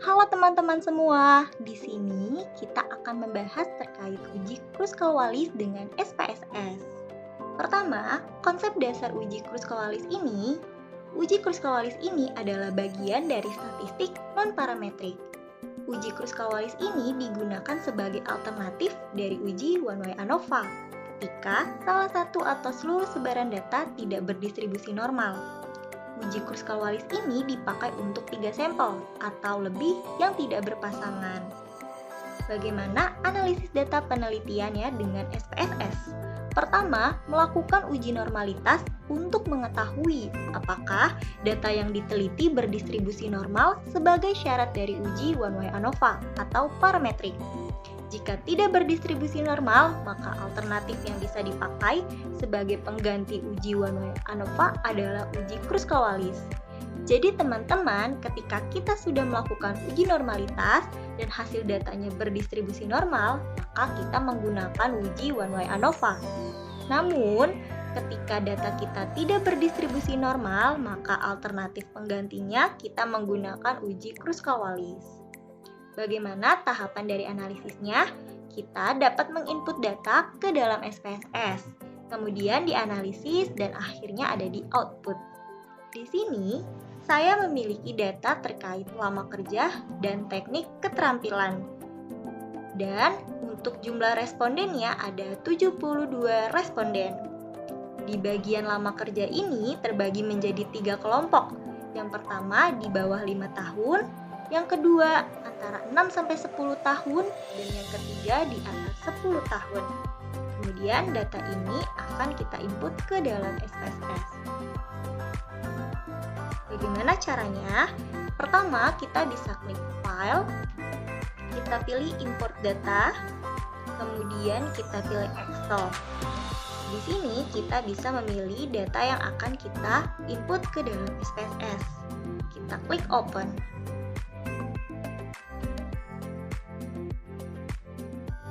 Halo teman-teman semua, di sini kita akan membahas terkait uji Kruskal-Wallis dengan SPSS. Pertama, konsep dasar uji Kruskal-Wallis ini. Uji Kruskal-Wallis ini adalah bagian dari statistik non-parametrik. Uji Kruskal-Wallis ini digunakan sebagai alternatif dari uji one-way ANOVA ketika salah satu atau seluruh sebaran data tidak berdistribusi normal. Uji Kruskal-Wallis ini dipakai untuk 3 sampel atau lebih yang tidak berpasangan. Bagaimana analisis data penelitiannya dengan SPSS? Pertama, melakukan uji normalitas untuk mengetahui apakah data yang diteliti berdistribusi normal sebagai syarat dari uji one-way ANOVA atau parametrik. Jika tidak berdistribusi normal, maka alternatif yang bisa dipakai sebagai pengganti uji one-way ANOVA adalah uji Kruskal-Wallis. Jadi teman-teman, ketika kita sudah melakukan uji normalitas dan hasil datanya berdistribusi normal, maka kita menggunakan uji one-way ANOVA. Namun, ketika data kita tidak berdistribusi normal, maka alternatif penggantinya kita menggunakan uji Kruskal-Wallis. Bagaimana tahapan dari analisisnya? Kita dapat menginput data ke dalam SPSS, kemudian dianalisis dan akhirnya ada di output. Di sini, saya memiliki data terkait lama kerja dan teknik keterampilan. Dan untuk jumlah respondennya ada 72 responden. Di bagian lama kerja ini terbagi menjadi 3 kelompok. Yang pertama di bawah 5 tahun, yang kedua antara 6-10 tahun, dan yang ketiga di atas 10 tahun. Kemudian data ini akan kita input ke dalam SPSS. Bagaimana caranya? Pertama, kita bisa klik File, kita pilih Import Data, kemudian kita pilih Excel. Di sini kita bisa memilih data yang akan kita input ke dalam SPSS. Kita klik Open.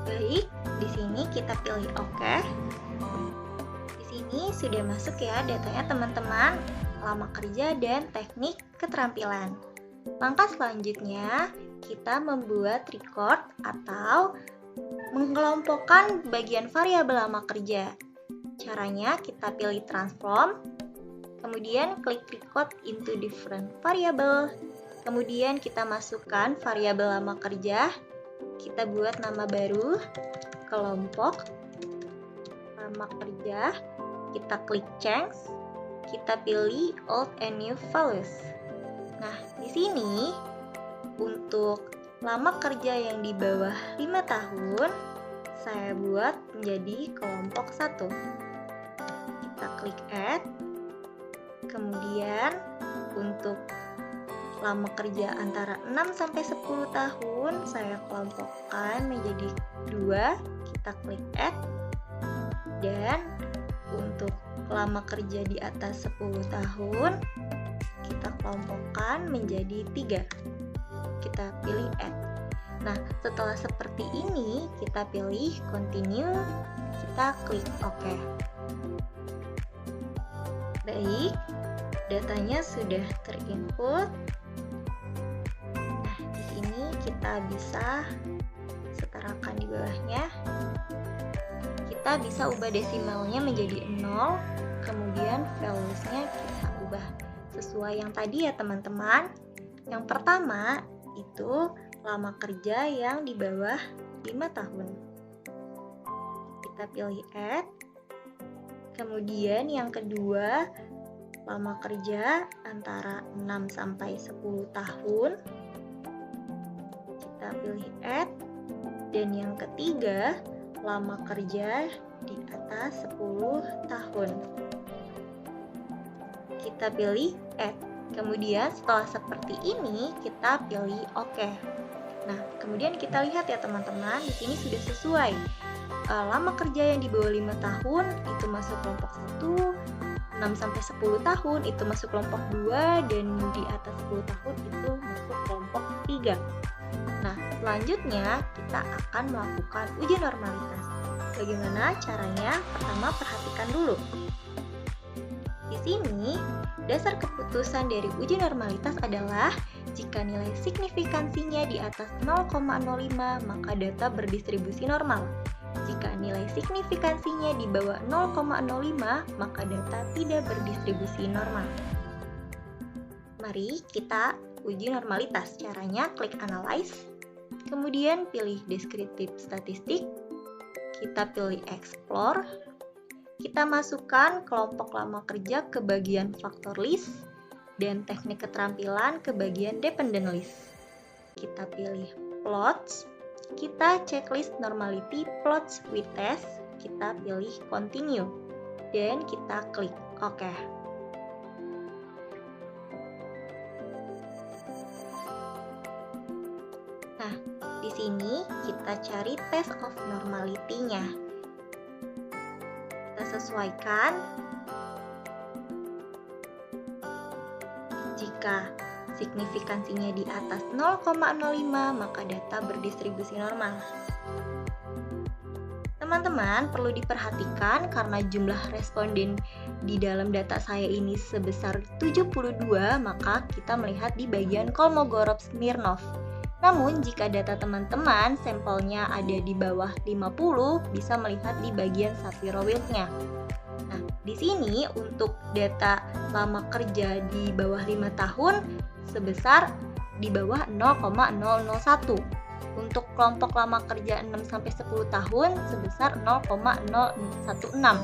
Baik, di sini kita pilih OK. Di sini sudah masuk ya datanya teman-teman, lama kerja dan teknik keterampilan. Langkah selanjutnya, kita membuat record atau mengelompokkan bagian variabel lama kerja. Caranya kita pilih transform, kemudian klik record into different variable. Kemudian kita masukkan variabel lama kerja. Kita buat nama baru, kelompok lama kerja, kita klik change, kita pilih old and new values. Nah, di sini untuk lama kerja yang di bawah 5 tahun, saya buat menjadi kelompok 1. Kita klik add, kemudian untuk lama kerja antara 6-10 tahun, saya kelompokkan menjadi 2, kita klik add. Dan untuk lama kerja di atas 10 tahun, kita kelompokkan menjadi 3. Kita pilih add. Nah, setelah seperti ini, kita pilih continue, kita klik OK. Baik, datanya sudah terinput. Kita bisa setarakan di bawahnya. Kita bisa ubah desimalnya menjadi 0, kemudian values-nya kita ubah sesuai yang tadi ya teman-teman. Yang pertama itu lama kerja yang di bawah 5 tahun. Kita pilih add. Kemudian yang kedua, lama kerja antara 6-10 tahun. Kita pilih add. Dan yang ketiga, lama kerja di atas 10 tahun. Kita pilih add. Kemudian setelah seperti ini, kita pilih OK. Nah, kemudian kita lihat ya teman-teman, di sini sudah sesuai. Lama kerja yang di bawah 5 tahun itu masuk kelompok 1, 6-10 tahun itu masuk kelompok 2, dan di atas 10 tahun itu masuk kelompok 3. Nah, selanjutnya kita akan melakukan uji normalitas. Bagaimana caranya? Pertama, perhatikan dulu. Di sini, dasar keputusan dari uji normalitas adalah jika nilai signifikansinya di atas 0,05 maka data berdistribusi normal. Jika nilai signifikansinya di bawah 0,05 maka data tidak berdistribusi normal. Mari kita uji normalitas. Caranya klik Analyze, kemudian pilih Descriptive Statistik, kita pilih Explore, kita masukkan kelompok lama kerja ke bagian Factor List dan teknik keterampilan ke bagian Dependent List. Kita pilih Plots, kita checklist Normality Plots with Test, kita pilih Continue, dan kita klik OK. Nah, di sini kita cari test of normality-nya. Kita sesuaikan. Jika signifikansinya di atas 0,05 maka data berdistribusi normal. Teman-teman perlu diperhatikan karena jumlah responden di dalam data saya ini sebesar 72, maka kita melihat di bagian Kolmogorov-Smirnov. Namun, jika data teman-teman sampelnya ada di bawah 50, bisa melihat di bagian Shapiro-Wilk-nya. Nah, di sini untuk data lama kerja di bawah 5 tahun sebesar di bawah 0,001. Untuk kelompok lama kerja 6-10 tahun sebesar 0,016.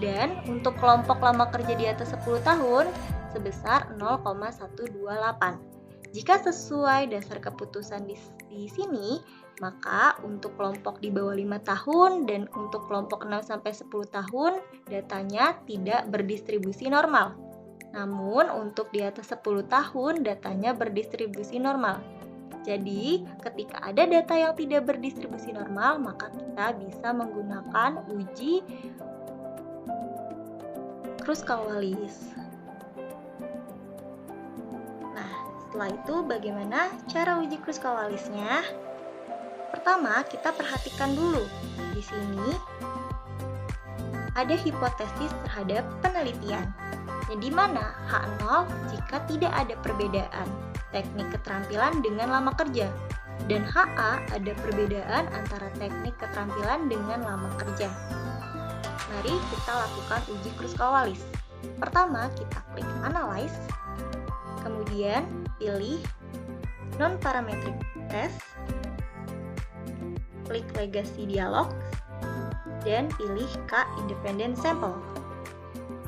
Dan untuk kelompok lama kerja di atas 10 tahun sebesar 0,128. Jika sesuai dasar keputusan di sini, maka untuk kelompok di bawah 5 tahun dan untuk kelompok 6-10 tahun datanya tidak berdistribusi normal. Namun untuk di atas 10 tahun datanya berdistribusi normal. Jadi, ketika ada data yang tidak berdistribusi normal, maka kita bisa menggunakan uji Kruskal-Wallis. Setelah itu, bagaimana cara uji Kruskal-Wallisnya? Pertama, kita perhatikan dulu. Di sini ada hipotesis terhadap penelitian, di mana H0 jika tidak ada perbedaan teknik keterampilan dengan lama kerja, dan HA ada perbedaan antara teknik keterampilan dengan lama kerja. Mari kita lakukan uji Kruskal-Wallis. Pertama, kita klik Analyze, kemudian pilih Non-Parametric Test, klik Legacy Dialog, dan pilih K Independent Sample.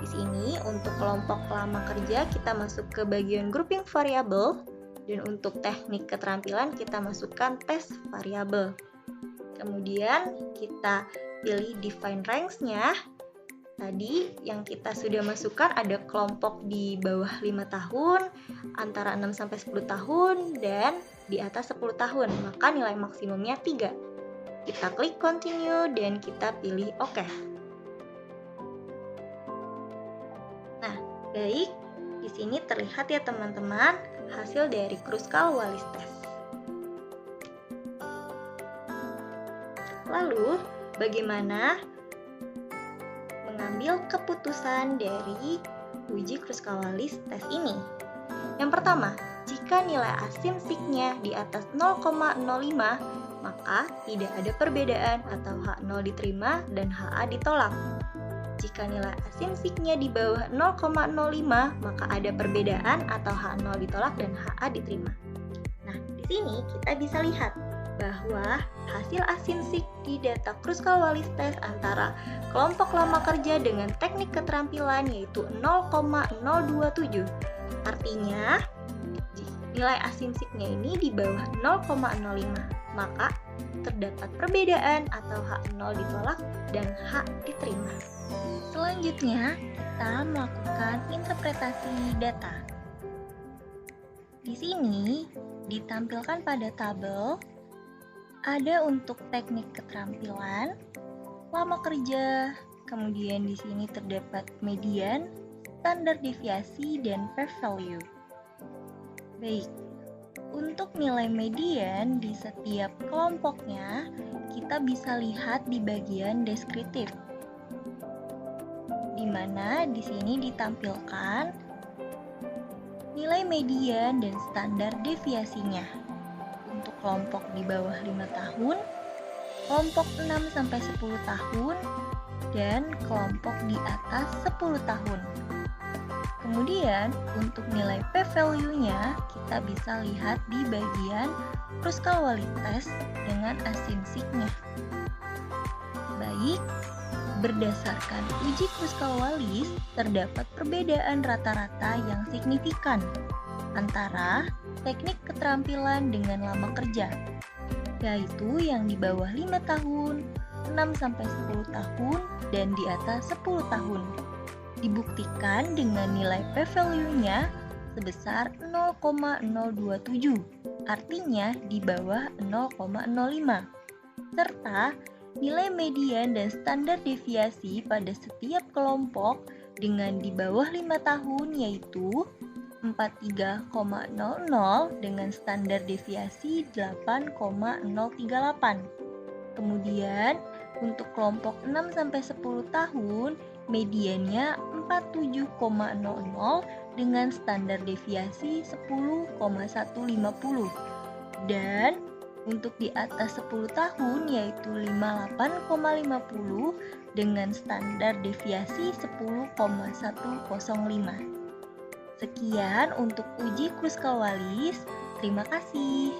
Di sini untuk kelompok lama kerja kita masuk ke bagian Grouping Variable, dan untuk teknik keterampilan kita masukkan Test Variable. Kemudian kita pilih Define Range-nya. Tadi yang kita sudah masukkan ada kelompok di bawah 5 tahun, antara 6-10 tahun, dan di atas 10 tahun, maka nilai maksimumnya 3. Kita klik Continue dan kita pilih OK. Nah, baik, di sini terlihat ya teman-teman hasil dari Kruskal-Wallis Test. Lalu, bagaimana mengambil keputusan dari uji Kruskal-Wallis Test ini? Yang pertama, jika nilai asimsiknya di atas 0,05, maka tidak ada perbedaan atau H0 diterima dan HA ditolak. Jika nilai asimsiknya di bawah 0,05, maka ada perbedaan atau H0 ditolak dan HA diterima. Nah, di sini kita bisa lihat bahwa hasil asimsik di data Kruskal-Wallis Test antara kelompok lama kerja dengan teknik keterampilan yaitu 0,027. Artinya, nilai asimsiknya ini di bawah 0,05, maka terdapat perbedaan atau H0 ditolak dan H diterima. Selanjutnya, kita melakukan interpretasi data. Di sini ditampilkan pada tabel ada untuk teknik keterampilan, lama kerja, kemudian di sini terdapat median, standar deviasi, dan p-value. Baik, untuk nilai median di setiap kelompoknya, kita bisa lihat di bagian deskriptif, di mana di sini ditampilkan nilai median dan standar deviasinya. Untuk kelompok di bawah 5 tahun, kelompok 6-10 tahun, dan kelompok di atas 10 tahun. Kemudian, untuk nilai p-value-nya, kita bisa lihat di bagian Kruskal-Wallis dengan asumsinya. Baik, berdasarkan uji Kruskal-Wallis, terdapat perbedaan rata-rata yang signifikan antara teknik keterampilan dengan lama kerja, yaitu yang di bawah 5 tahun, 6-10 tahun, dan di atas 10 tahun. Dibuktikan dengan nilai p-value-nya sebesar 0,027, artinya di bawah 0,05, serta nilai median dan standar deviasi pada setiap kelompok dengan di bawah 5 tahun yaitu 43,00 dengan standar deviasi 8,038. Kemudian untuk kelompok 6-10 tahun, mediannya 47,00 dengan standar deviasi 10,150. Dan untuk di atas 10 tahun yaitu 58,50 dengan standar deviasi 10,105. Sekian untuk uji Kruskal-Wallis. Terima kasih.